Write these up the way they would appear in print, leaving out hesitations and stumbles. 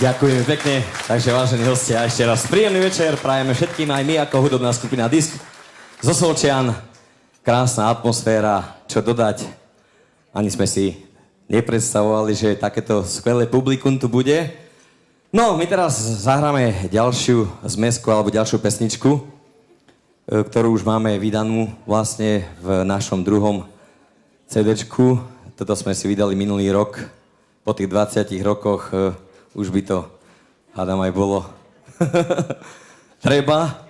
Ďakujem pekne. Takže vážení hostia, ešte raz príjemný večer. Prajeme všetkým aj my ako hudobná skupina Disk zo Solčian. Krásna atmosféra, čo dodať. Ani sme si nepredstavovali, že takéto skvelé publikum tu bude. No, my teraz zahráme ďalšiu zmesku alebo ďalšiu pesničku, ktorú už máme vydanú vlastne v našom druhom CD-čku. Toto sme si vydali minulý rok. Po tých 20 rokoch už by to, hádam, aj bolo treba.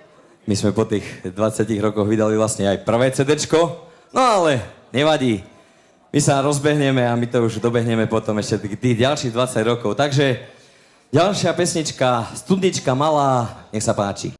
My sme po tých 20 rokoch vydali vlastne aj prvé CD-čko. No ale nevadí. My sa rozbehneme a my to už dobehneme potom ešte tých ďalších 20 rokov. Takže ďalšia pesnička, Studnička malá, nech sa páči.